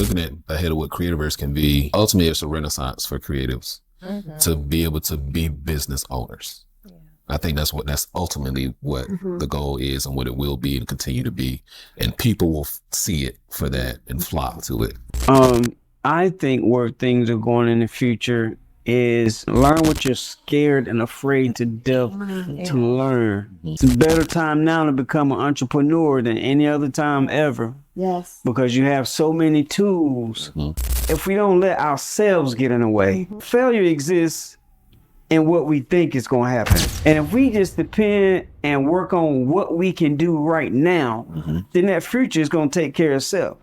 looking at ahead of what Creativeverse can be, ultimately it's a renaissance for creatives to be able to be business owners. I think that's ultimately what the goal is and what it will be and continue to be. And people will see it for that and flock to it. I think where things are going in the future is learn what you're scared and afraid to death to learn. It's a better time now to become an entrepreneur than any other time ever. Yes. Because you have so many tools. If we don't let ourselves get in the way, failure exists in what we think is going to happen. And if we just depend and work on what we can do right now, then that future is going to take care of itself.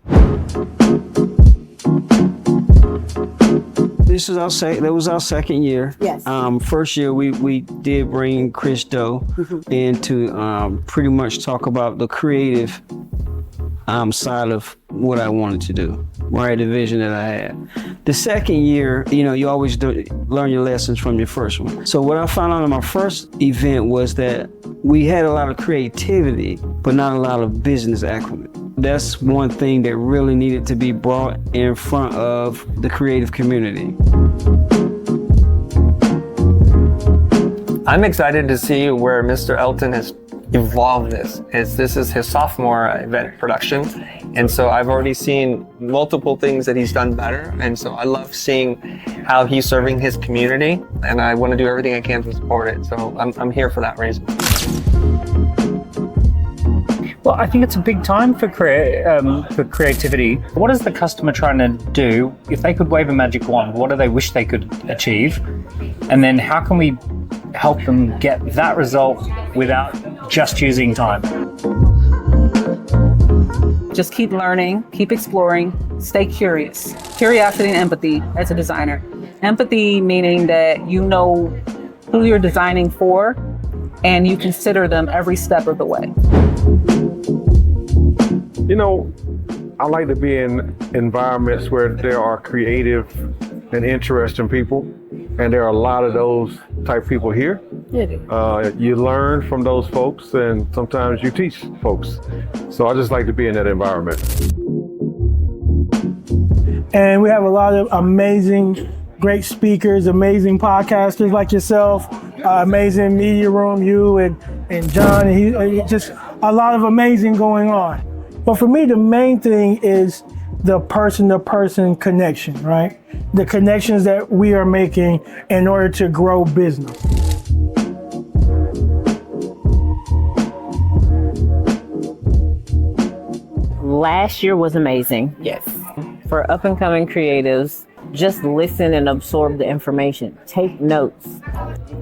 That was our second year. Yes. First year we did bring Chris Doe in to pretty much talk about the creative side of what I wanted to do, right? The vision that I had. The second year, you always learn your lessons from your first one. So what I found out in my first event was that we had a lot of creativity, but not a lot of business acumen. That's one thing that really needed to be brought in front of the creative community. I'm excited to see where Mr. Elton has evolved this. This is his sophomore event production. And so I've already seen multiple things that he's done better. And so I love seeing how he's serving his community. And I want to do everything I can to support it. So I'm here for that reason. Well, I think it's a big time for creativity. What is the customer trying to do? If they could wave a magic wand, what do they wish they could achieve? And then how can we help them get that result without just using time? Just keep learning, keep exploring, stay curious. Curiosity and empathy as a designer. Empathy meaning that you know who you're designing for and you consider them every step of the way. I like to be in environments where there are creative and interesting people, and there are a lot of those type people here. You learn from those folks, and sometimes you teach folks. So I just like to be in that environment. And we have a lot of amazing, great speakers, amazing podcasters like yourself, amazing media room, you and John, and he just a lot of amazing going on. But for me, the main thing is the person-to-person connection, right? The connections that we are making in order to grow business. Last year was amazing. Yes. For up-and-coming creatives, just listen and absorb the information. Take notes.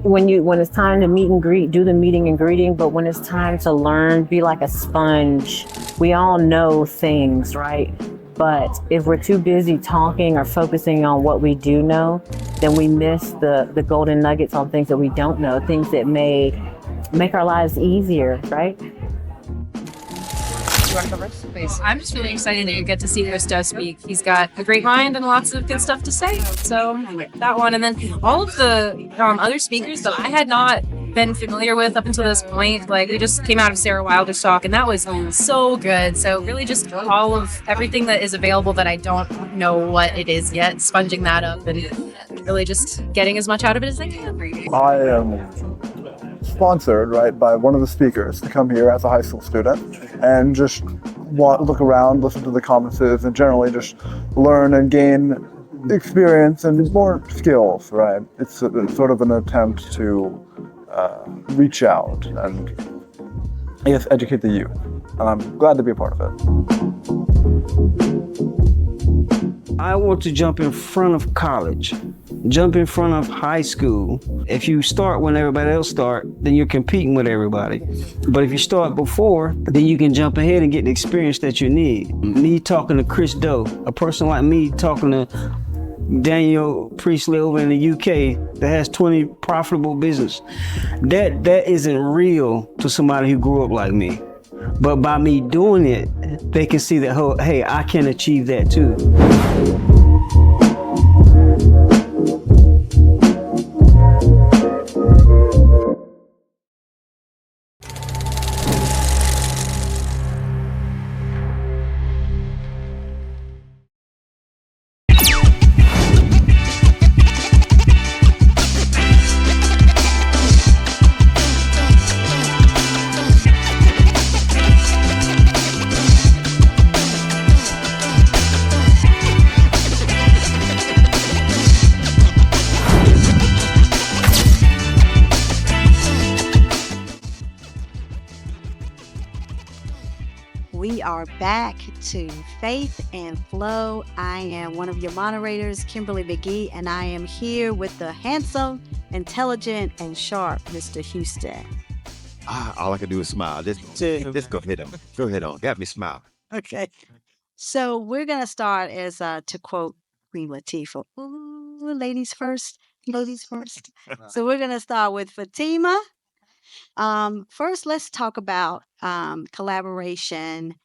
When it's time to meet and greet, do the meeting and greeting, but when it's time to learn, be like a sponge. We all know things, right? But if we're too busy talking or focusing on what we do know, then we miss the golden nuggets on things that we don't know, things that may make our lives easier, right? You want to go first, please? I'm just really excited to get to see Chris Doe speak. He's got a great mind and lots of good stuff to say. So that one, and then all of the other speakers that I had not been familiar with up until this point. Like, we just came out of Sarah Wilder's talk, and that was so good. So really just all of everything that is available that I don't know what it is yet, sponging that up and really just getting as much out of it as I can. I am sponsored, right, by one of the speakers to come here as a high school student and just look around, listen to the conferences, and generally just learn and gain experience and more skills, right? It's sort of an attempt to reach out and, I guess, educate the youth. And I'm glad to be a part of it. I want to jump in front of college, jump in front of high school. If you start when everybody else start, then you're competing with everybody. But if you start before, then you can jump ahead and get the experience that you need. Me talking to Chris Doe, a person like me talking to Daniel Priestley over in the UK that has 20 profitable business. That isn't real to somebody who grew up like me. But by me doing it, they can see that, hey, I can achieve that too. We are back to Faith and Flow. I am one of your moderators, Kimberly McGee, and I am here with the handsome, intelligent, and sharp Mr. Houston. All I can do is smile. Just go ahead on. Go ahead on. Got me smile. Okay. So we're going to start as, to quote Queen Latifah, ooh, ladies first, ladies first. So we're going to start with Fatima. First, let's talk about collaboration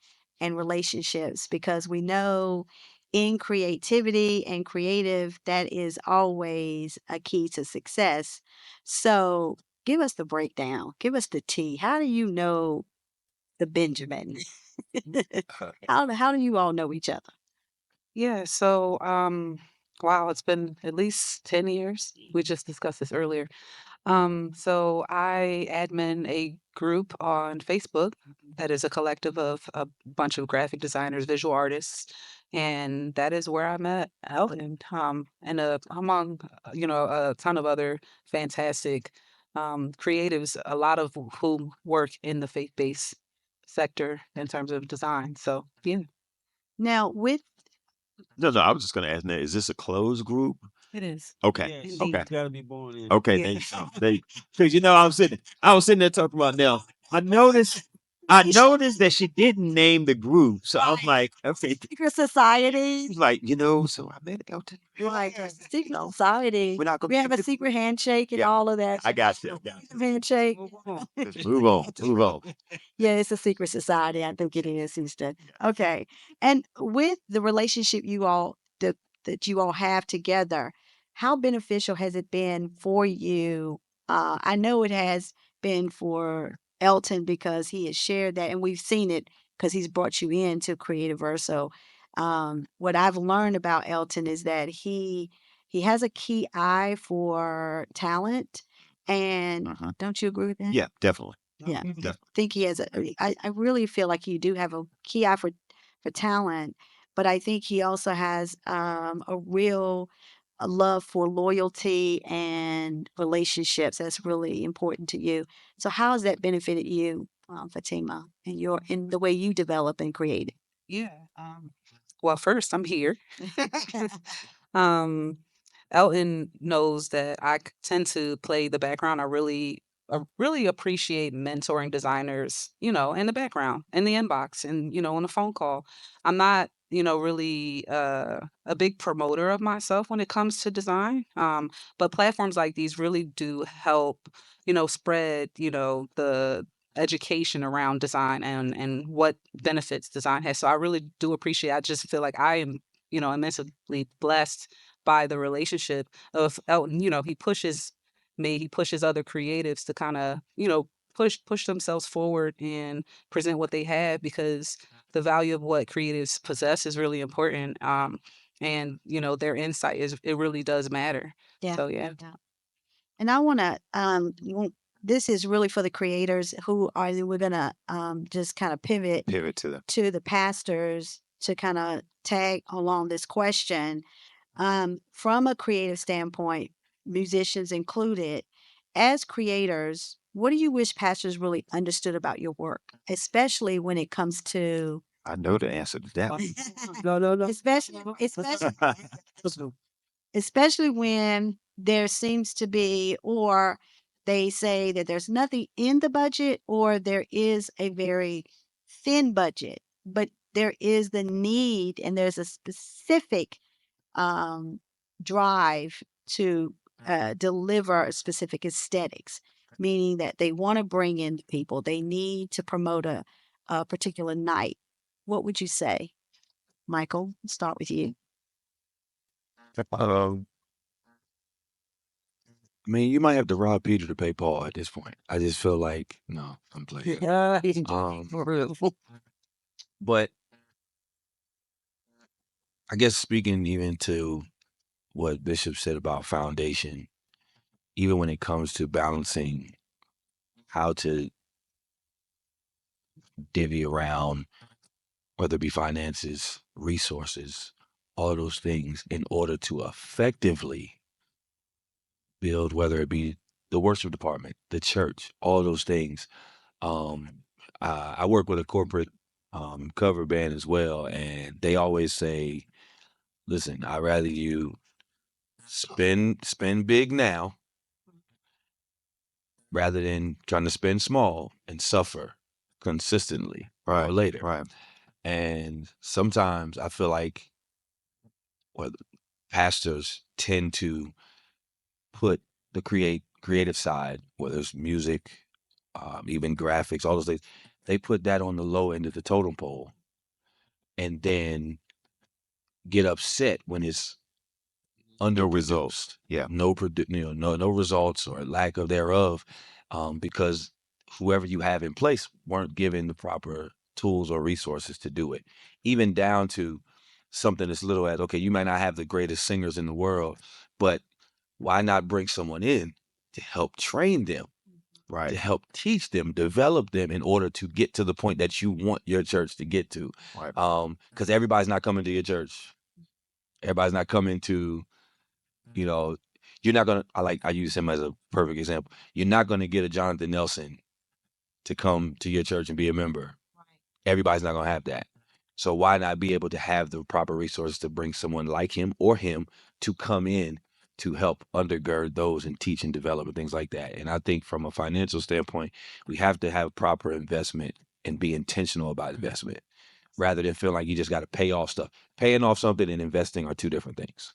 and relationships, because we know in creativity and creative, that is always a key to success. So give us the breakdown. Give us the tea. How do you know the Benjamin? How do you all know each other? Yeah, so wow, it's been at least 10 years. We just discussed this earlier. So I admin a group on Facebook that is a collective of a bunch of graphic designers, visual artists, and that is where I met Elton. And among a ton of other fantastic creatives, a lot of whom work in the faith-based sector in terms of design. So yeah, Now, with No, I was just gonna ask that. Is this a closed group? it is. Okay. Yes. Okay. Indeed. Gotta be born in. Okay. Yeah. Because I was sitting there talking about now. I noticed that she didn't name the group, so I was like, okay. secret society, She's like, so I met Elton. like secret society, We're not gonna we have a secret handshake and Yeah. all of that. I got you. Handshake. Just move on. Move on. Yeah, it's a secret society. I think it is, Houston. Okay. And with the relationship that you all have together, how beneficial has it been for you? I know it has been for Elton because he has shared that, and we've seen it because he's brought you into Creativeverse. So, what I've learned about Elton is that he has a key eye for talent, and don't you agree with that? Yeah, definitely. Yeah. Definitely. Think he has I really feel like you do have a key eye for talent, but I think he also has a real a love for loyalty and relationships that's really important to you. So how has that benefited you, Fatima, in the way you develop and create? Yeah. Well, first, I'm here. um, Elton knows that tend to play the background. I really appreciate mentoring designers, in the background, in the inbox, and on a phone call. I'm not, really a big promoter of myself when it comes to design. But platforms like these really do help, spread, the education around design and what benefits design has. So I really do appreciate. I just feel like I am, immensely blessed by the relationship of Elton. He pushes me, he pushes other creatives to kind of, push themselves forward and present what they have, because the value of what creatives possess is really important. And their insight it really does matter. Yeah. So yeah. Yeah. And I want to this is really for the creators who are we're going to just kind of pivot to them. to the pastors to kind of tag along this question. From a creative standpoint, musicians included, as creators, what do you wish pastors really understood about your work, especially when it comes to I know the answer to that. No. especially when there seems to be, or they say that there's nothing in the budget, or there is a very thin budget, but there is the need and there's a specific drive to deliver specific aesthetics, meaning that they want to bring in people, they need to promote a particular night. What would you say, Michael? Let's start with you. I mean, you might have to rob Peter to pay Paul at this point. I just feel like, no, I'm playing. But I guess speaking even to what Bishop said about foundation, even when it comes to balancing how to divvy around, whether it be finances, resources, all of those things in order to effectively build, whether it be the worship department, the church, all those things. I work with a corporate cover band as well, and they always say, "Listen, I'd rather you spend big now rather than trying to spend small and suffer consistently or later." Right. And sometimes I feel like well, pastors tend to put the creative side, whether it's music, even graphics, all those things, they put that on the low end of the totem pole, and then get upset when it's No results. underproduced, Yeah. no results or lack of thereof, because whoever you have in place weren't given the proper tools or resources to do it. Even down to something as little as, okay, you might not have the greatest singers in the world, but why not bring someone in to help train them, to Right. help teach them, develop them in order to get to the point that you want your church to get to? Right. Because everybody's not coming to your church. Everybody's not coming to, you know, you're not gonna. I use him as a perfect example. You're not gonna get a Jonathan Nelson to come to your church and be a member. Everybody's not gonna have that. So why not be able to have the proper resources to bring someone like him or him to come in to help undergird those and teach and develop and things like that? And I think from a financial standpoint, we have to have proper investment and be intentional about investment rather than feel like you just got to pay off stuff. Paying off something and investing are two different things.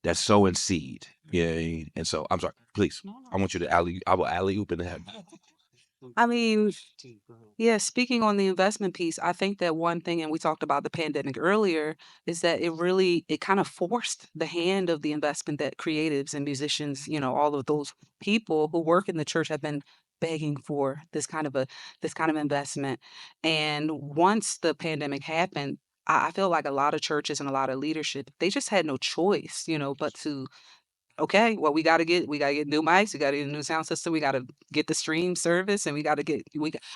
That's sowing seed. Yeah. And so I'm sorry, please. I want you to I will alley oop in the head. I mean, yeah, speaking on the investment piece, I think that one thing, and we talked about the pandemic earlier, is that it kind of forced the hand of the investment that creatives and musicians, all of those people who work in the church have been begging for this kind of investment. And once the pandemic happened, I feel like a lot of churches and a lot of leadership, they just had no choice, but to okay, well, we gotta get new mics, we gotta get a new sound system, we gotta get the stream service, and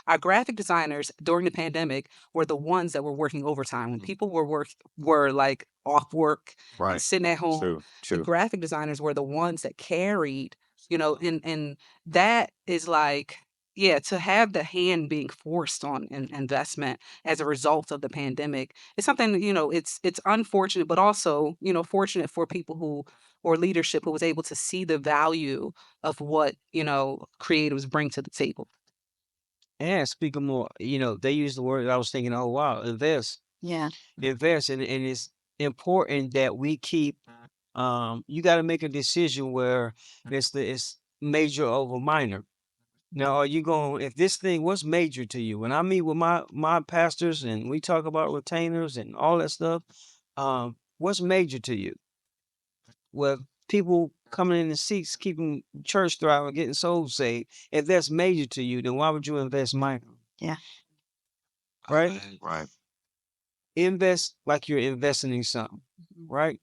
our graphic designers during the pandemic were the ones that were working overtime. When people were like off work and Right. sitting at home, True. the True. graphic designers were the ones that carried, and that is like, yeah, to have the hand being forced on investment as a result of the pandemic, it's something, it's unfortunate, but also, fortunate for people who or leadership who was able to see the value of what, creatives bring to the table. And speaking more, they use the word I was thinking, oh wow, invest. Yeah. Invest. And it's important that we keep you gotta make a decision where it's major over minor. Now, are you going? If this thing was major to you, when I meet with my pastors and we talk about retainers and all that stuff, what's major to you? Well, people coming in the seats, keeping church thriving, getting souls saved. If that's major to you, then why would you invest minor? Yeah. Right? Right. Invest like you're investing in something, right?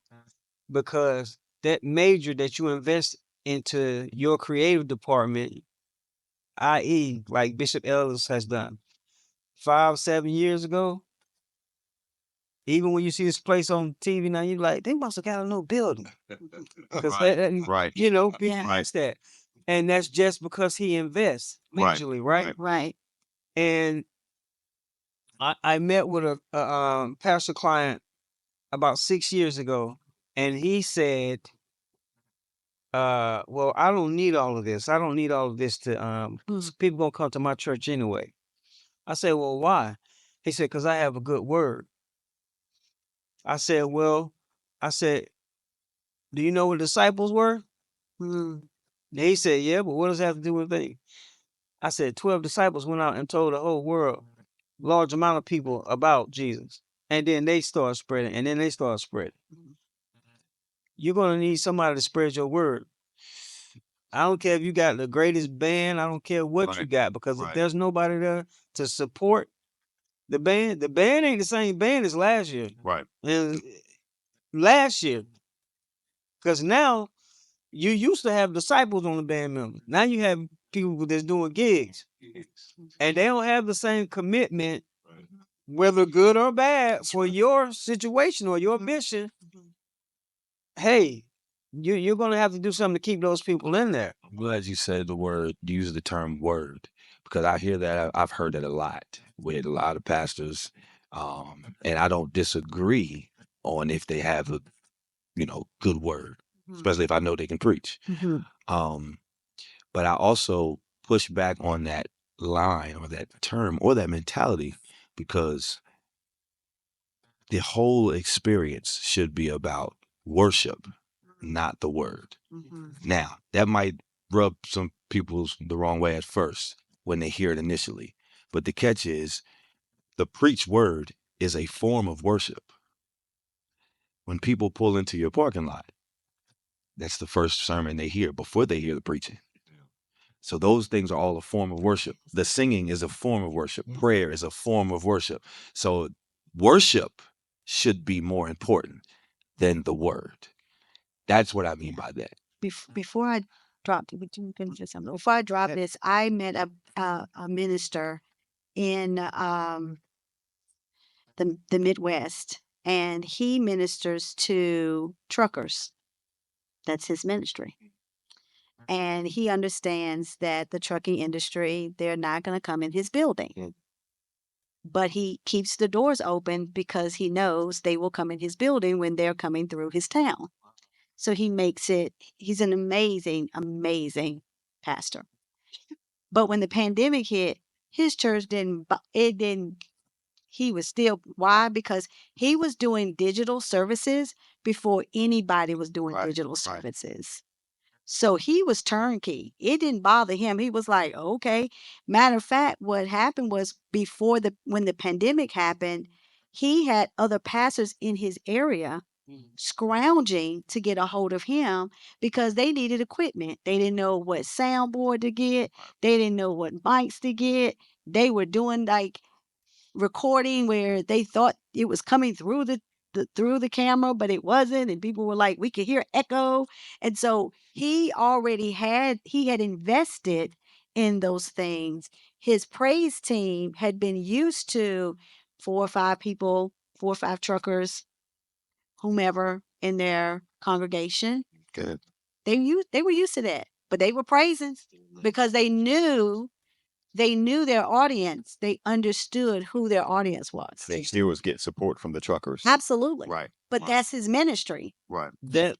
Because that major that you invest into your creative department, i.e., like Bishop Ellis has done 5-7 years ago, even when you see this place on TV now, you're like, they must have got a new building. Because Right. people Yeah. ask that. And that's just because he invests Right. majorly, right? Right. And I met with a pastor client about 6 years ago, and he said, well, I don't need all of this. I don't need all of this to people gonna come to my church anyway. I said, well, why? He said, because I have a good word. I said, well, I said, do you know what disciples were? He said, yeah, but what does that have to do with me? I said, 12 disciples went out and told the whole world, large amount of people about Jesus. And then they start spreading, and then they start spreading. You're going to need somebody to spread your word. I don't care if you got the greatest band. I don't care what you Right. got, because if Right. there's nobody there to support the band ain't the same band as last year. Right. And last year, because now you used to have disciples on the band members. Now you have people that's doing gigs, and they don't have the same commitment, whether good or bad, for your situation or your mission. Hey, you're going to have to do something to keep those people in there. I'm glad you said use the term word, because I hear that. I've heard that a lot with a lot of pastors, and I don't disagree on if they have a good word, especially if I know they can preach. Um, but I also push back on that line or that term or that mentality because the whole experience should be about worship, not the word. Now, that might rub some people the wrong way at first when they hear it initially. But the catch is the preached word is a form of worship. When people pull into your parking lot, that's the first sermon they hear before they hear the preaching. So those things are all a form of worship. The singing is a form of worship. Prayer is a form of worship. So worship should be more important than the word. That's what I mean by that. Before I dropped, would you finish this? Before I drop this, I met a minister in the Midwest, and he ministers to truckers. That's his ministry. And he understands that the trucking industry, they're not going to come in his building. But he keeps the doors open because he knows they will come in his building when they're coming through his town. So he's an amazing, amazing pastor. But when the pandemic hit, his church he was still, why? Because he was doing digital services before anybody was doing digital services. So he was turnkey. It didn't bother him. He was like, okay. Matter of fact, what happened was when the pandemic happened, he had other pastors in his area scrounging to get a hold of him because they needed equipment. They didn't know what soundboard to get. They didn't know what mics to get. They were doing like recording where they thought it was coming through the camera, but it wasn't, and people were like, we could hear echo. And so he had invested in those things. His praise team had been used to 4 or 5 people, 4 or 5 truckers, whomever in their congregation. Good. They were used to that, but they were praising because they knew their audience. They understood who their audience was. They still was get support from the truckers. Absolutely. Right. But that's his ministry. Right. That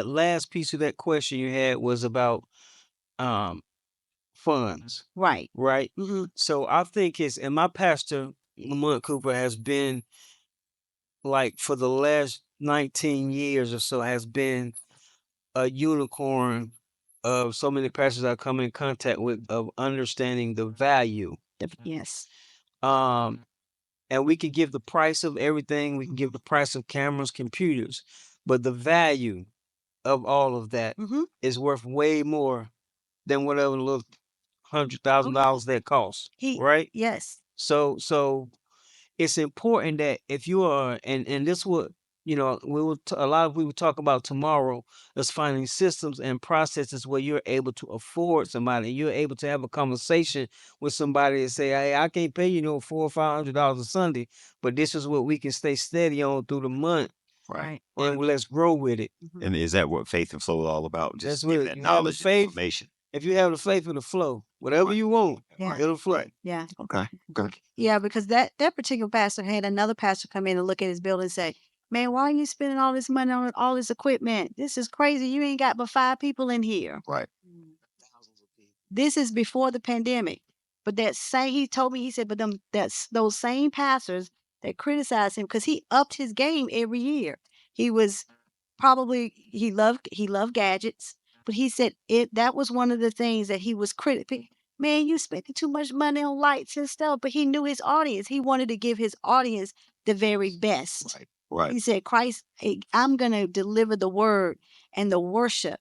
last piece of that question you had was about funds. Right. Right. So I think and my pastor, Lamont Cooper, has been like for the last 19 years or so has been a unicorn of so many pastors I come in contact with of understanding the value. Yes. And we can give the price of everything. We can give the price of cameras, computers, but the value of all of that is worth way more than whatever little $100,000 that costs. Right? Yes. So it's important that if you are, and this what a lot of people talk about tomorrow is finding systems and processes where you're able to afford somebody. You're able to have a conversation with somebody and say, "Hey, I can't pay you $400 or $500 a Sunday, but this is what we can stay steady on through the month, Right. and let's grow with it." And is that what Faith and Flow is all about? Just That's what that you have the knowledge, faith. information. If you have the faith in the flow, whatever you want, it'll flow. Yeah. Okay. Good. Yeah, because that particular pastor had another pastor come in and look at his building and say, "Man, why are you spending all this money on all this equipment? This is crazy. You ain't got but 5 people in here." Right. This is before the pandemic. But he told me, he said, but those same pastors that criticized him, because he upped his game every year. He was he loved gadgets, but he said that was one of the things that he was critical. Man, you spending too much money on lights and stuff. But he knew his audience. He wanted to give his audience the very best. Right. Right. He said, Christ, I'm going to deliver the word and the worship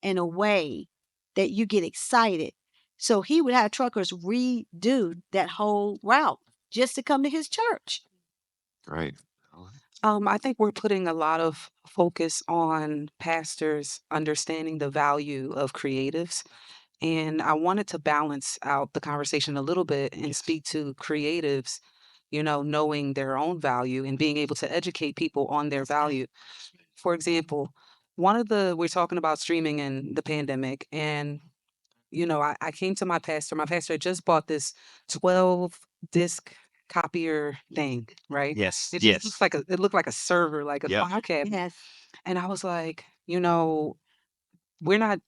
in a way that you get excited. So he would have truckers redo that whole route just to come to his church. Right. I think we're putting a lot of focus on pastors understanding the value of creatives. And I wanted to balance out the conversation a little bit and speak to creatives, knowing their own value and being able to educate people on their value. For example, we're talking about streaming in the pandemic, and I came to my pastor. My pastor had just bought this 12 disc copier thing, right? Yes. It Yes. looks like it looked like a server, like a Yep. file cabinet. Yes. And I was like, we're not,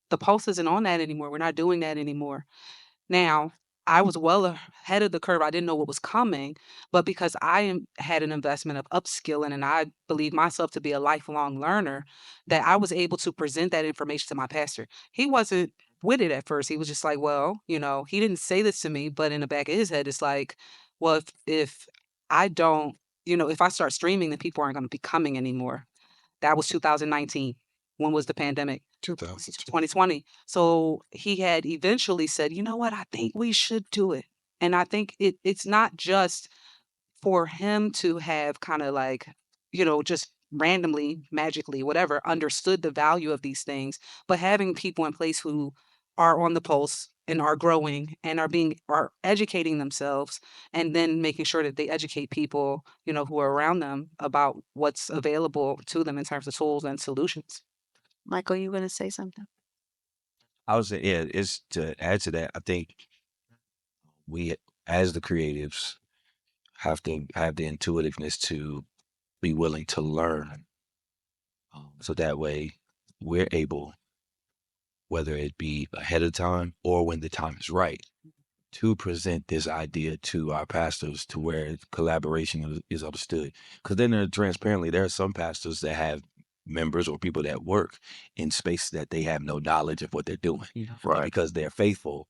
the pulse isn't on that anymore. We're not doing that anymore. Now, I was well ahead of the curve. I didn't know what was coming, but because had an investment of upskilling and I believe myself to be a lifelong learner, that I was able to present that information to my pastor. He wasn't with it at first. He was just like, well, he didn't say this to me, but in the back of his head, it's like, well, if I don't, if I start streaming, then people aren't going to be coming anymore. That was 2019. When was the pandemic? 2020. So he had eventually said, you know what, I think we should do it. And I think it's not just for him to have kind of like, just randomly, magically, whatever, understood the value of these things, but having people in place who are on the pulse and are growing and are educating themselves, and then making sure that they educate people, who are around them about what's available to them in terms of tools and solutions. Michael, you going to say something? I would say, yeah, it's to add to that. I think we, as the creatives, have to have the intuitiveness to be willing to learn. So that way we're able, whether it be ahead of time or when the time is right, to present this idea to our pastors to where collaboration is understood. Because then transparently, there are some pastors that have members or people that work in space that they have no knowledge of what they're doing. But because they're faithful,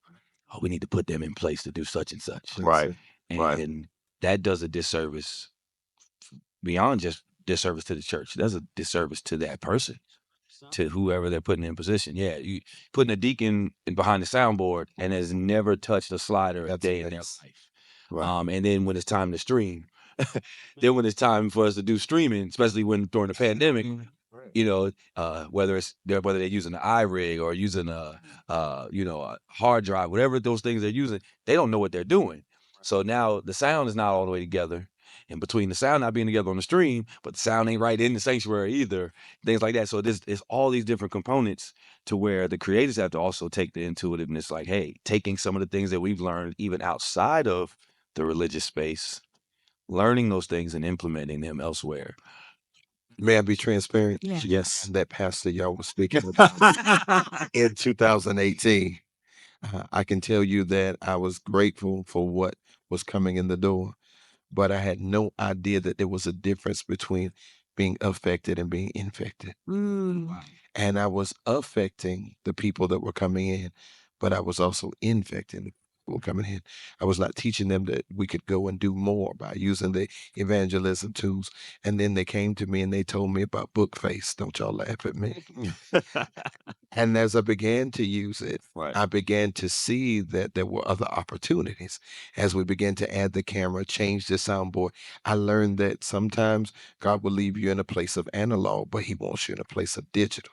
we need to put them in place to do such and such. Right. And that does a disservice beyond just disservice to the church. It does a disservice to that person, to whoever they're putting in position. Yeah, you putting a deacon behind the soundboard and has never touched a slider a day in their life. And then when it's time to stream, then when it's time for us to do streaming, especially during the pandemic, whether they're using an iRig or using a hard drive, whatever those things they're using, they don't know what they're doing. So now the sound is not all the way together. And between the sound not being together on the stream, but the sound ain't right in the sanctuary either, things like that. So it's all these different components to where the creators have to also take the intuitiveness, like, hey, taking some of the things that we've learned even outside of the religious space, learning those things and implementing them elsewhere. May I be transparent? Yeah. Yes. That pastor y'all was speaking about in 2018. I can tell you that I was grateful for what was coming in the door, but I had no idea that there was a difference between being affected and being infected. And I was affecting the people that were coming in, but I was also infecting the people who were coming in. I was not teaching them that we could go and do more by using the evangelism tools. And then they came to me and they told me about Bookface. Don't y'all laugh at me. And as I began to use it, I began to see that there were other opportunities. As we began to add the camera, change the soundboard, I learned that sometimes God will leave you in a place of analog, but he wants you in a place of digital.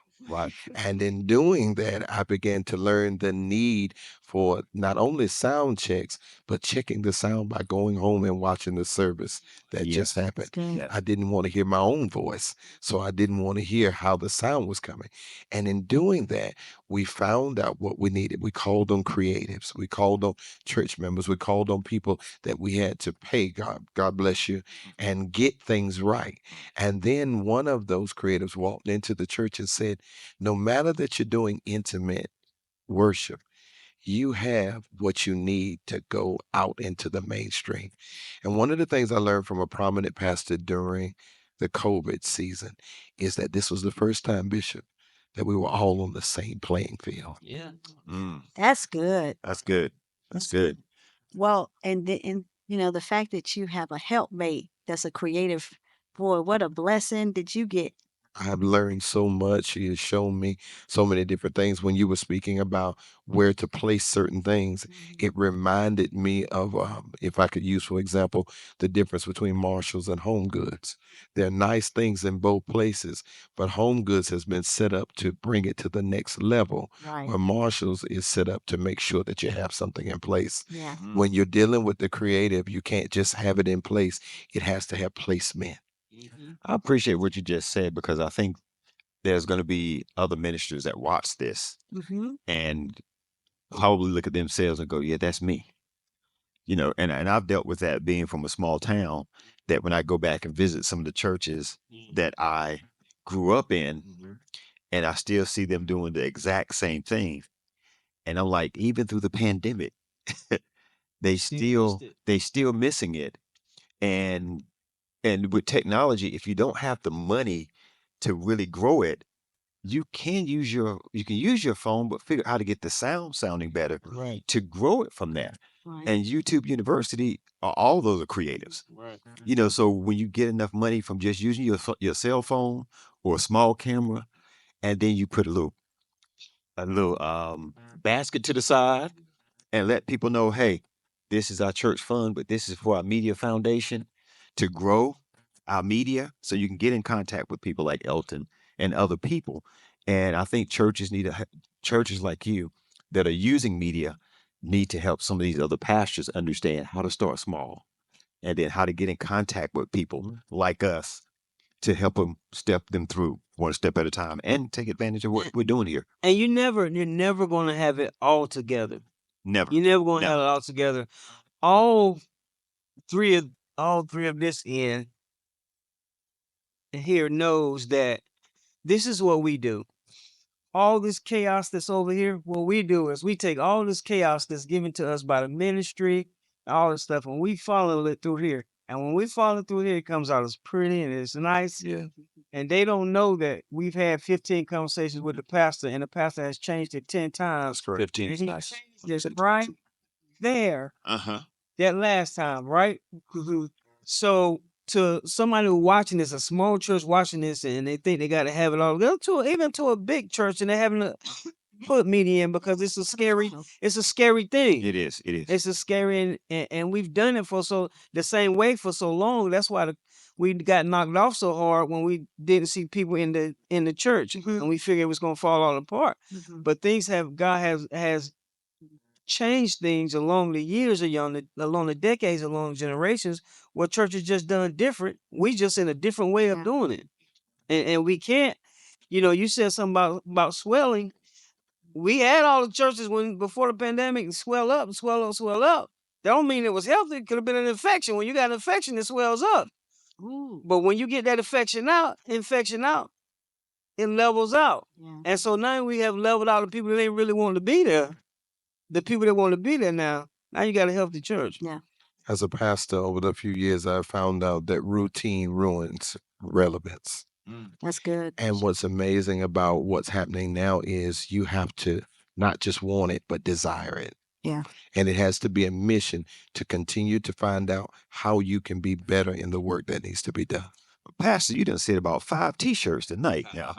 And in doing that, I began to learn the need for not only sound checks, but checking the sound by going home and watching the service that just happened. I didn't want to hear my own voice, so I didn't want to hear how the sound was coming. And in doing that, we found out what we needed. We called on creatives. We called on church members. We called on people that we had to pay, God bless you, and get things right. And then one of those creatives walked into the church and said, no matter that you're doing intimate worship, you have what you need to go out into the mainstream. And one of the things I learned from a prominent pastor during the COVID season is that this was the first time, Bishop, that we were all on the same playing field. That's good. That's good. That's good. Well, and the fact that you have a helpmate that's a creative, boy, what a blessing did you get. I've learned so much. He has shown me so many different things. When you were speaking about where to place certain things, it reminded me of, if I could use, for example, the difference between Marshalls and Home Goods. There are nice things in both places, but Home Goods has been set up to bring it to the next level, Right. where Marshalls is set up to make sure that you have something in place. Yeah. When you're dealing with the creative, you can't just have it in place. It has to have placement. I appreciate what you just said because I think there's going to be other ministers that watch this Mm-hmm. and probably look at themselves and go, yeah, that's me. You know, and I've dealt with that being from a small town, that when I go back and visit some of the churches that I grew up in, and I still see them doing the exact same thing. And I'm like, even through the pandemic, they still missing it. And with technology, if you don't have the money to really grow it, you can use your phone, but figure out how to get the sound sounding better to grow it from there. And YouTube University, all those are creatives. You know, so when you get enough money from just using your cell phone or a small camera, and then you put a little basket to the side and let people know, hey, this is our church fund, but this is for our media foundation to grow our media, so you can get in contact with people like Elton and other people. And I think churches like you that are using media need to help some of these other pastors understand how to start small, and then how to get in contact with people like us to help them step them through one step at a time and take advantage of what we're doing here. And you're never going to have it all together. Never. You're never going to No. have it all together. All three of this end here knows that this is what we do. All this chaos that's over here, what we do is we take all this chaos that's given to us by the ministry, all this stuff, and we follow it through here. And when we follow through here, it comes out as pretty and it's nice. Yeah. And they don't know that we've had 15 conversations with the pastor, and the pastor has changed it 10 times. 15 And is he nice. changed it right there that last time, right? So to somebody who watching this, a small church watching this, and they think they got to have it all, even to a big church, and they're having to put media in because it's a scary thing. It is. It's a scary, and we've done it for the same way for so long. That's why we got knocked off so hard when we didn't see people in the church, and we figured it was going to fall all apart. But God has changed things along the years, along the decades, along generations. What churches just done different. We just in a different way of doing it, and we can't. You said something about swelling. We had all the churches before the pandemic swell up. That don't mean it was healthy. It could have been an infection. When you got an infection, it swells up. But when you get that infection out, it levels out. And so now we have leveled out the people that ain't really wanting to be there. The people that want to be there now you got a healthy church. Yeah. As a pastor, over the few years, I found out that routine ruins relevance. That's good. And what's amazing about what's happening now is you have to not just want it, but desire it. Yeah. And it has to be a mission to continue to find out how you can be better in the work that needs to be done. Pastor, you done said about 5 T-shirts tonight now.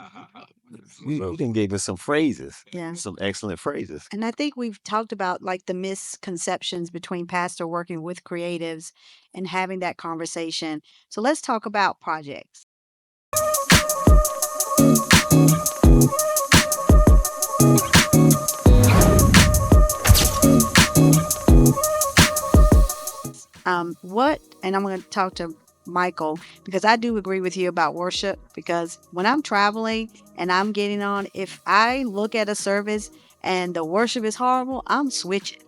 You done gave us some phrases. Yeah. Some excellent phrases. And I think we've talked about like the misconceptions between pastor working with creatives and having that conversation. So let's talk about projects. And I'm going to talk to Michael, because I do agree with you about worship, because when I'm traveling and I'm getting on, if I look at a service and the worship is horrible, I'm switching.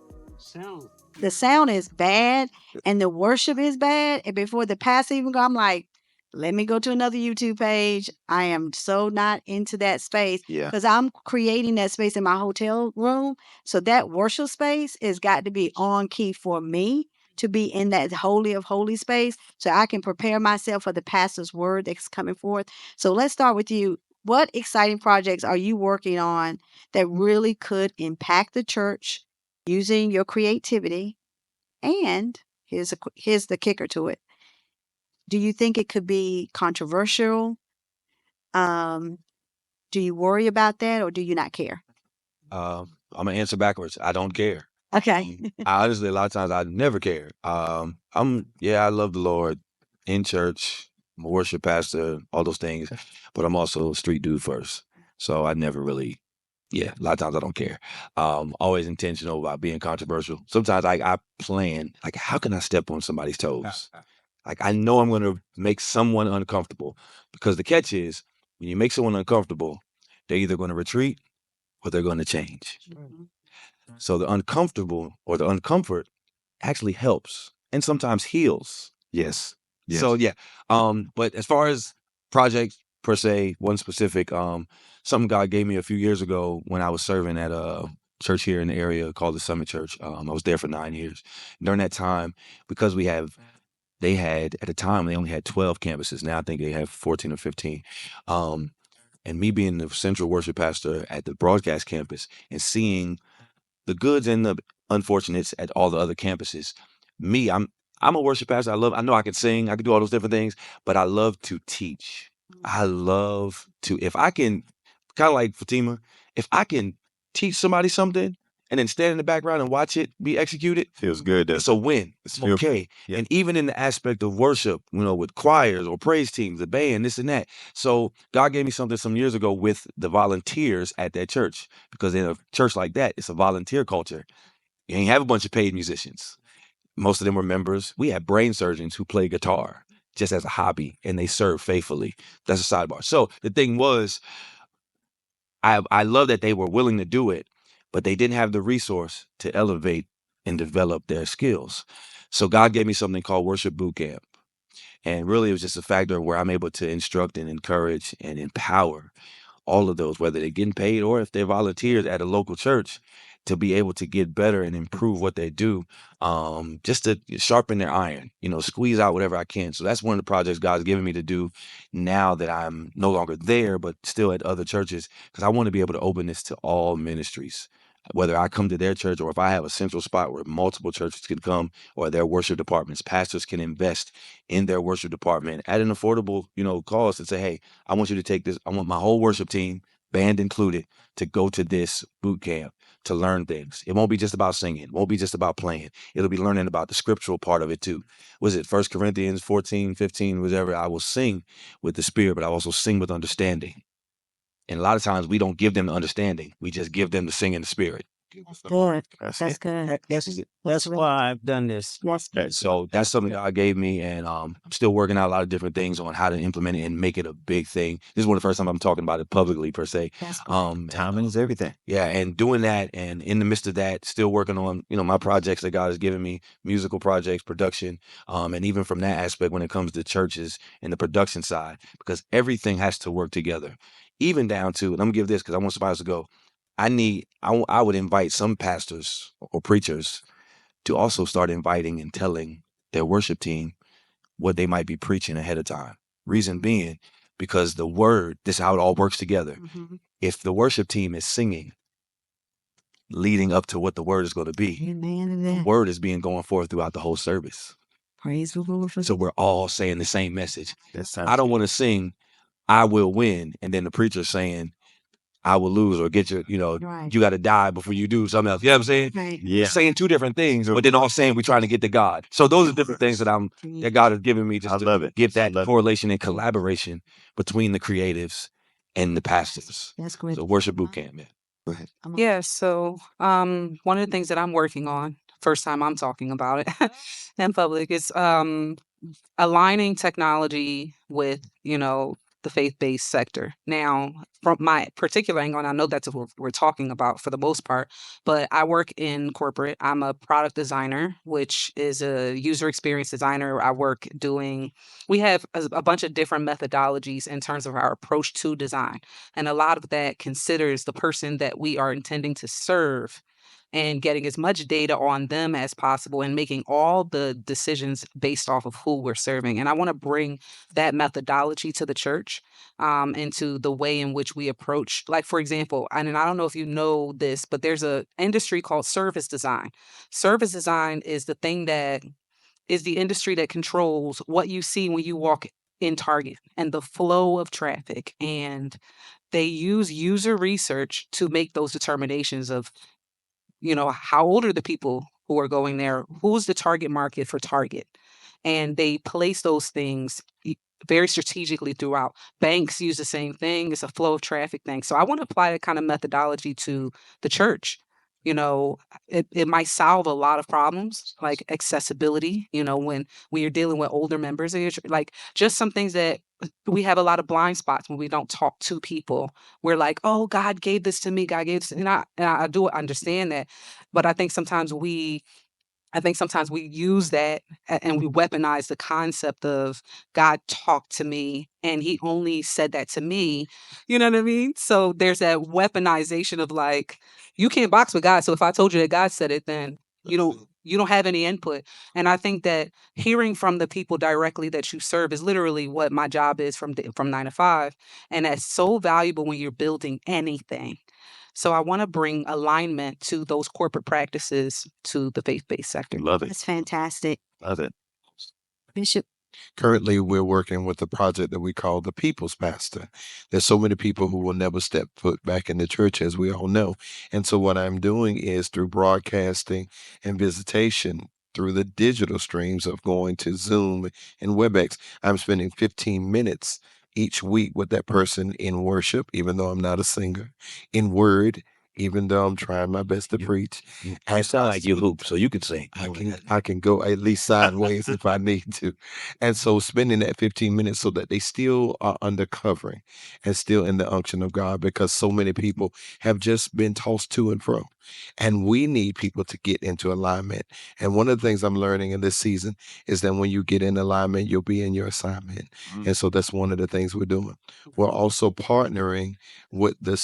The sound is bad and the worship is bad. And before the pastor even go, I'm like, let me go to another YouTube page. I am so not into that space because I'm creating that space in my hotel room. So that worship space has got to be on key for me to be in that holy of holy space so I can prepare myself for the pastor's word that's coming forth. So let's start with you. What exciting projects are you working on that really could impact the church using your creativity? And here's the kicker to it. Do you think it could be controversial? Do you worry about that, or do you not care? I'm gonna answer backwards. I don't care. Okay. I honestly, a lot of times I never care. I love the Lord in church. I'm a worship pastor, all those things, but I'm also a street dude first. So I never really, a lot of times I don't care. Always intentional about being controversial. Sometimes I plan, like, how can I step on somebody's toes? Like, I know I'm going to make someone uncomfortable, because the catch is when you make someone uncomfortable, they're either going to retreat or they're going to change. So the uncomfortable or the uncomfort actually helps and sometimes heals. Yes. Yes. So yeah. But as far as projects per se, one specific, something God gave me a few years ago when I was serving at a church here in the area called the Summit Church. I was there for 9 years. During that time, because they had at the time they only had 12 campuses. Now I think they have 14 or 15. And me being the central worship pastor at the broadcast campus and seeing the goods and the unfortunates at all the other campuses. Me, I'm a worship pastor. I know I can sing, I can do all those different things, but I love to teach. I love to, if I can, kind of like Fatima, if I can teach somebody something and then stand in the background and watch it be executed, Feels good. it's a win. It's okay. Yeah. And even in the aspect of worship, with choirs or praise teams, the band, this and that. So God gave me something some years ago with the volunteers at that church, because in a church like that, it's a volunteer culture. You ain't have a bunch of paid musicians. Most of them were members. We had brain surgeons who play guitar just as a hobby, and they serve faithfully. That's a sidebar. So the thing was, I love that they were willing to do it, but they didn't have the resource to elevate and develop their skills. So God gave me something called Worship Boot Camp. And really, it was just a factor where I'm able to instruct and encourage and empower all of those, whether they're getting paid or if they're volunteers at a local church, to be able to get better and improve what they do, just to sharpen their iron, squeeze out whatever I can. So that's one of the projects God's given me to do now that I'm no longer there, but still at other churches, because I want to be able to open this to all ministries. Whether I come to their church or if I have a central spot where multiple churches can come, or their worship departments, pastors can invest in their worship department at an affordable, cost, and say, hey, I want you to take this. I want my whole worship team, band included, to go to this boot camp to learn things. It won't be just about singing. It won't be just about playing. It'll be learning about the scriptural part of it too. Was it 1 Corinthians 14, 15, whatever? I will sing with the spirit, but I also sing with understanding. And a lot of times we don't give them the understanding. We just give them the sing in the spirit. Good. That's good. That's why I've done this. So that's something God gave me, and I'm still working out a lot of different things on how to implement it and make it a big thing. This is one of the first time I'm talking about it publicly per se. Timing is everything. Yeah, and doing that, and in the midst of that, still working on my projects that God has given me, musical projects, production, and even from that aspect when it comes to churches and the production side, because everything has to work together, even down to, and I'm gonna give this because I want somebody else to go. I would invite some pastors or preachers to also start inviting and telling their worship team what they might be preaching ahead of time. Reason being, because the word, this is how it all works together. Mm-hmm. If the worship team is singing, leading up to what the word is going to be, the word is being going forth throughout the whole service. Praise the Lord. So we're all saying the same message. I don't want to sing, I will win, and then the preacher saying, I will lose, or get your, Right. you got to die before you do something else. You know what I'm saying? Right. Yeah. Saying two different things, but then all saying we're trying to get to God. So those are different things that God has given me, just I love it. get that correlation and collaboration between the creatives and the pastors. That's great. So worship boot camp, man. Go ahead. Yeah, so one of the things that I'm working on, first time I'm talking about it in public, is aligning technology with, the faith-based sector. Now, from my particular angle, and I know that's what we're talking about for the most part, but I work in corporate. I'm a product designer, which is a user experience designer. We have a bunch of different methodologies in terms of our approach to design. And a lot of that considers the person that we are intending to serve and getting as much data on them as possible and making all the decisions based off of who we're serving. And I want to bring that methodology to the church, into the way in which we approach, like, for example, and I don't know if you know this, but there's a industry called service design. Service design is the industry that controls what you see when you walk in Target and the flow of traffic. And they use user research to make those determinations of, how old are the people who are going there? Who's the target market for Target? And they place those things very strategically throughout. Banks use the same thing. It's a flow of traffic thing. So I want to apply that kind of methodology to the church. It might solve a lot of problems like accessibility, when you're dealing with older members of your like just some things that we have a lot of blind spots when we don't talk to people. We're like, oh, God gave this to me. God gave this, and I do understand that, but I think sometimes we use that and we weaponize the concept of God talked to me and he only said that to me. You know what I mean? So there's that weaponization of like, you can't box with God. So if I told you that God said it, then you don't have any input. And I think that hearing from the people directly that you serve is literally what my job is from 9 to 5. And that's so valuable when you're building anything. So I want to bring alignment to those corporate practices to the faith-based sector. Love it. That's fantastic. Love it. Bishop. Currently, we're working with a project that we call the People's Pastor. There's so many people who will never step foot back in the church, as we all know. And so, what I'm doing is through broadcasting and visitation, through the digital streams of going to Zoom and WebEx, I'm spending 15 minutes each week with that person in worship, even though I'm not a singer, in word, even though I'm trying my best to preach. I sound like you hoop, so you can sing. I can go at least sideways if I need to. And so spending that 15 minutes so that they still are under covering and still in the unction of God, because so many people have just been tossed to and fro. And we need people to get into alignment. And one of the things I'm learning in this season is that when you get in alignment, you'll be in your assignment. And so that's one of the things we're doing. We're also partnering with the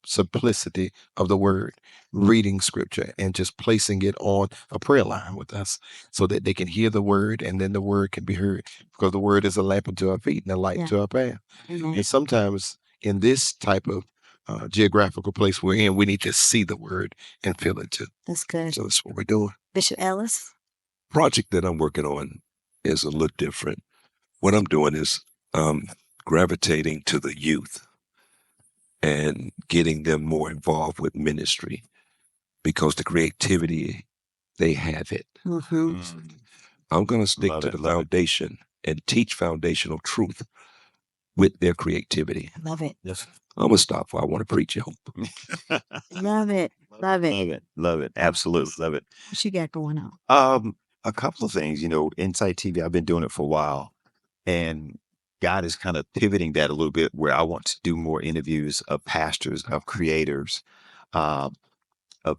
simplicity of the word, reading scripture and just placing it on a prayer line with us so that they can hear the word and then the word can be heard, because the word is a lamp unto our feet and a light to our path. And sometimes in this type of geographical place we're in, we need to see the word and feel it too. That's good. So that's what we're doing. Bishop Ellis. Project that I'm working on is a little different. What I'm doing is gravitating to the youth and getting them more involved with ministry, because the creativity, they have it. I'm going to stick to the foundation and teach foundational truth with their creativity. Love it. Yes. I'm going to stop where I want to preach, y'all. Love it. Love it. Love it. Love it. Absolutely love it. What you got going on? A couple of things, Insight TV, I've been doing it for a while, and God is kind of pivoting that a little bit, where I want to do more interviews of pastors, of creators, of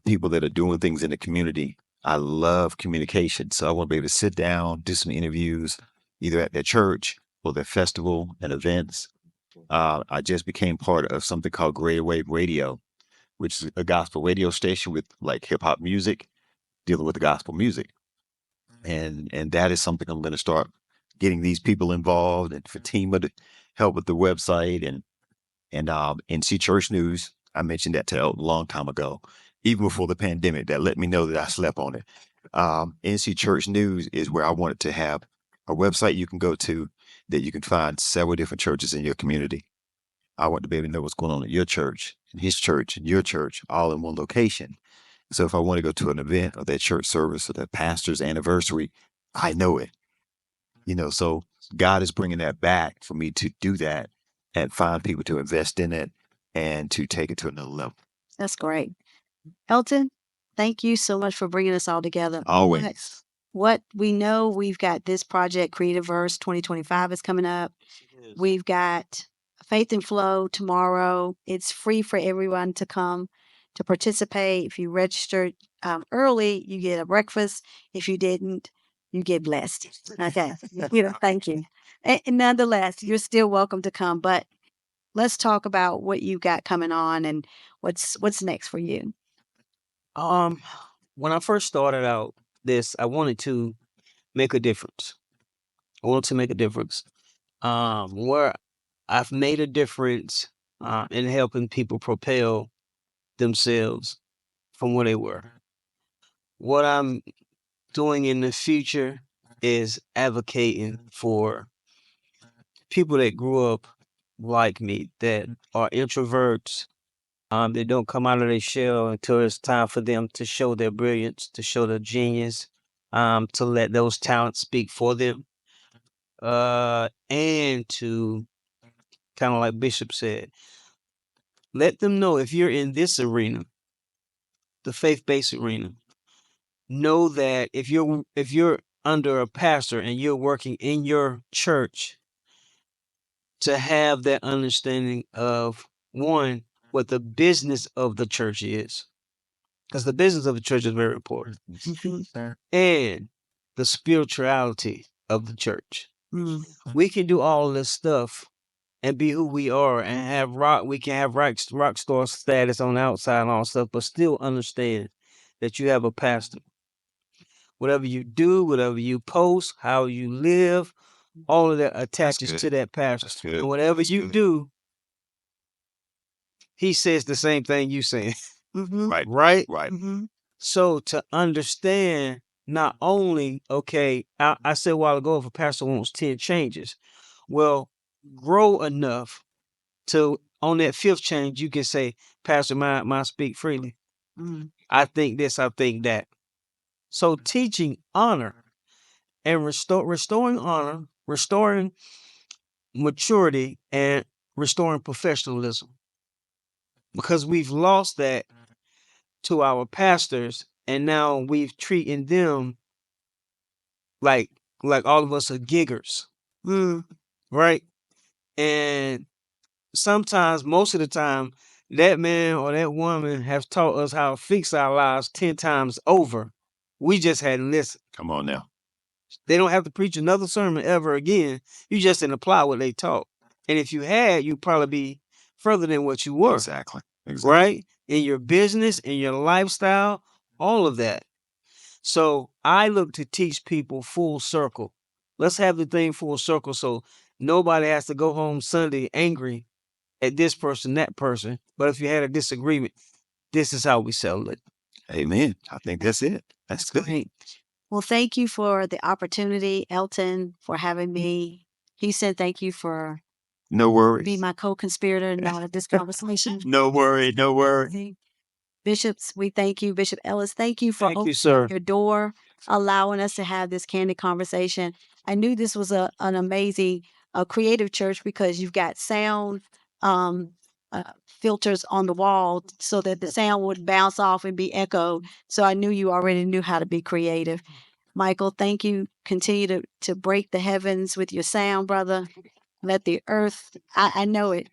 people that are doing things in the community. I love communication. So I want to be able to sit down, do some interviews, either at their church or their festival and events. I just became part of something called Greater Wave Radio, which is a gospel radio station with like hip hop music, dealing with the gospel music. And that is something I'm going to start getting these people involved, and Fatima to help with the website, and NC Church News. I mentioned that to a long time ago, even before the pandemic, that let me know that I slept on it. NC Church News is where I wanted to have a website you can go to that you can find several different churches in your community. I want to be able to know what's going on at your church, and his church, and your church, all in one location. So if I want to go to an event or that church service or that pastor's anniversary, I know it. So God is bringing that back for me to do that and find people to invest in it and to take it to another level. That's great. Elton, thank you so much for bringing us all together. Always. What we know, we've got this project, Creativeverse 2025 is coming up. We've got Faith and Flow tomorrow. It's free for everyone to come to participate. If you registered early, you get a breakfast. If you didn't, you get blessed. Okay. Thank you. And nonetheless, you're still welcome to come. But let's talk about what you got coming on and what's next for you. When I first started out this, I wanted to make a difference. Where I've made a difference in helping people propel themselves from where they were. What I'm doing in the future is advocating for people that grew up like me, that are introverts. They don't come out of their shell until it's time for them to show their brilliance, to show their genius, to let those talents speak for them, and to kind of like Bishop said, let them know if you're in this arena, the faith-based arena, know that if you're under a pastor and you're working in your church, to have that understanding of, one, what the business of the church is, because the business of the church is very important, and the spirituality of the church. We can do all of this stuff and be who we are and have we can have rock star status on the outside and all stuff, but still understand that you have a pastor. Whatever you do, whatever you post, how you live, all of that attaches to that pastor. And whatever you do, he says the same thing you saying. Right? So to understand, not only, okay, I said a while ago, if a pastor wants 10 changes, well, grow enough to, on that 5th change, you can say, Pastor, my speak freely. I think this, I think that. So teaching honor and restoring honor, restoring maturity, and restoring professionalism. Because we've lost that to our pastors, and now we've treating them like all of us are giggers. Right? And sometimes, most of the time, that man or that woman has taught us how to fix our lives 10 times over. We just hadn't listened. Come on now. They don't have to preach another sermon ever again. You just didn't apply what they taught. And if you had, you'd probably be further than what you were. Exactly. Right? In your business, in your lifestyle, all of that. So I look to teach people full circle. Let's have the thing full circle so nobody has to go home Sunday angry at this person, that person. But if you had a disagreement, this is how we settle it. Amen. I think that's it. That's good. Great. Well, thank you for the opportunity, Elton, for having me. Houston, thank you for No worries. being my co-conspirator in all of this conversation. No worry. No worry. Bishops, we thank you. Bishop Ellis, thank you for opening sir. your door, allowing us to have this candid conversation. I knew this was an amazing creative church because you've got sound filters on the wall so that the sound would bounce off and be echoed. So I knew you already knew how to be creative. Michael, thank you. Continue to break the heavens with your sound, brother. Let the earth, I know it,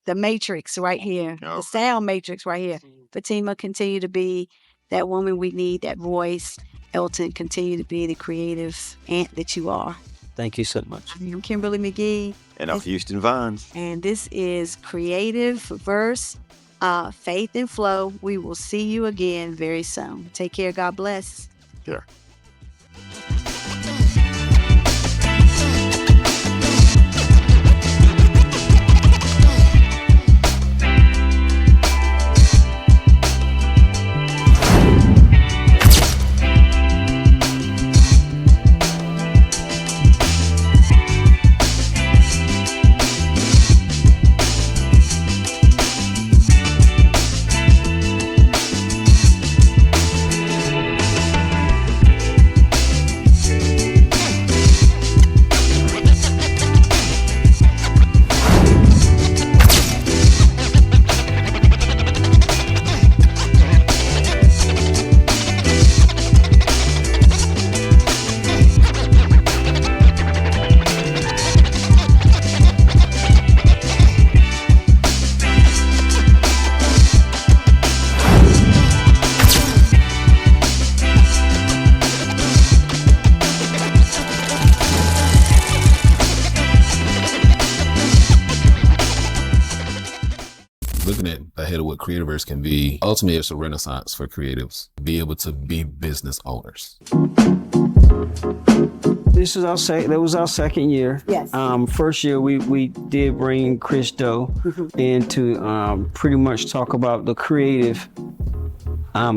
the matrix right here, the sound matrix right here. Fatima, continue to be that woman we need, that voice. Elton, continue to be the creative ant that you are. Thank you so much. I'm Kimberly McGee. And I'm Houston Vines. And this is Creativeverse, Faith and Flow. We will see you again very soon. Take care. God bless. Sure. Looking at ahead of what Creativeverse can be, ultimately it's a renaissance for creatives. Be able to be business owners. That was our second year. Yes. First year we did bring Chris Doe in to pretty much talk about the creative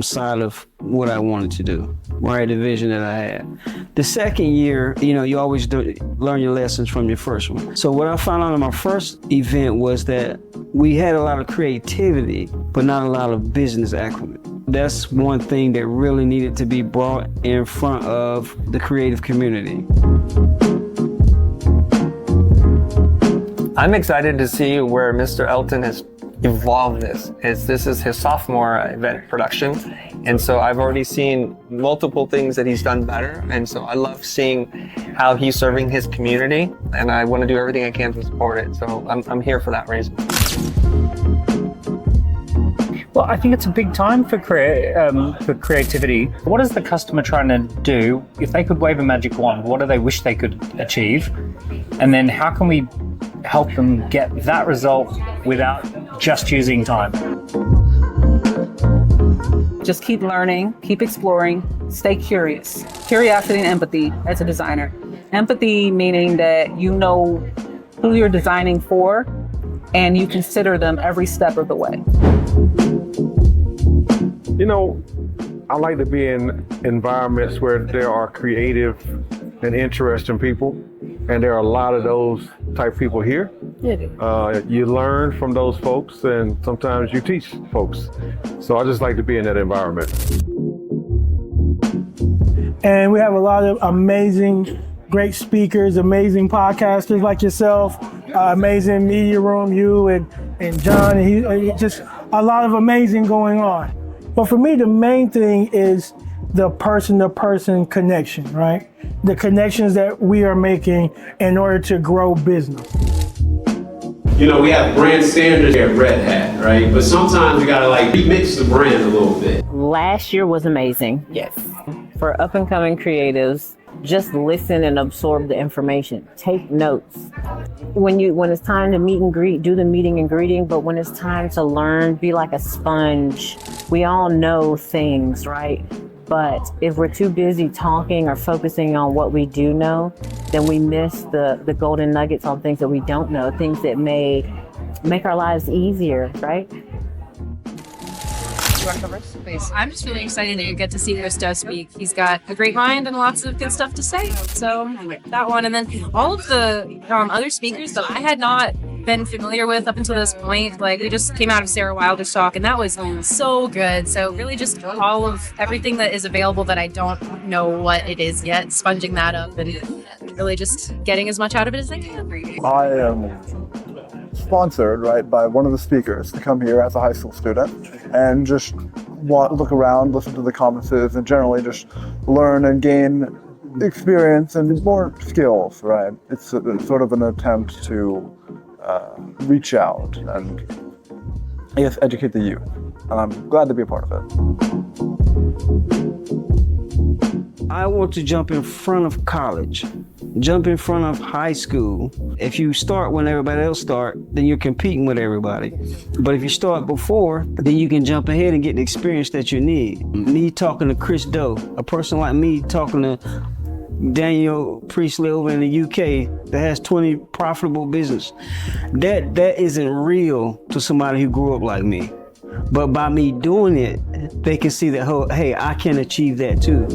side of what I wanted to do, right? The vision that I had. The second year, you always learn your lessons from your first one. So what I found out in my first event was that we had a lot of creativity, but not a lot of business acumen. That's one thing that really needed to be brought in front of the creative community. I'm excited to see where Mr. Elton has evolved this. This is his sophomore event production, And so I've already seen multiple things that he's done better. And so I love seeing how he's serving his community, and I want to do everything I can to support it. So I'm here for that reason. Well, I think it's a big time for creativity. What is the customer trying to do? If they could wave a magic wand, what do they wish they could achieve? And then how can we help them get that result without just using time? Just keep learning, keep exploring, stay curious. Curiosity and empathy as a designer. Empathy meaning that you know who you're designing for and you consider them every step of the way. You know, I like to be in environments where there are creative and interesting people, and there are a lot of those type people here. You learn from those folks, and sometimes you teach folks. So I just like to be in that environment. And we have a lot of amazing, great speakers, amazing podcasters like yourself, amazing media room, you and John, and he just a lot of amazing going on. But for me, the main thing is the person-to-person connection, right? The connections that we are making in order to grow business. You know, we have brand standards here at Red Hat, right? But sometimes we gotta like remix the brand a little bit. Last year was amazing. Yes. For up-and-coming creatives, just listen and absorb the information. Take notes. When it's time to meet and greet, do the meeting and greeting, but when it's time to learn, be like a sponge. We all know things, right? But if we're too busy talking or focusing on what we do know, then we miss the golden nuggets on things that we don't know, things that may make our lives easier, right? Please. I'm just really excited that you get to see Risto speak. He's got a great mind and lots of good stuff to say. So that one, and then all of the other speakers that I had not been familiar with up until this point. Like we just came out of Sarah Wilder's talk, and that was so good. So really, just all of everything that is available that I don't know what it is yet, sponging that up and really just getting as much out of it as I can. I am sponsored, right, by one of the speakers to come here as a high school student and just look around, listen to the conferences, and generally just learn and gain experience and more skills, right? It's sort of an attempt to reach out and, I guess, educate the youth. And I'm glad to be a part of it. I want to jump in front of college, jump in front of high school. If you start when everybody else start, then you're competing with everybody. But if you start before, then you can jump ahead and get the experience that you need. Me talking to Chris Doe, a person like me talking to Daniel Priestley over in the UK that has 20 profitable business. That isn't real to somebody who grew up like me. But by me doing it, they can see that, hey, I can achieve that too.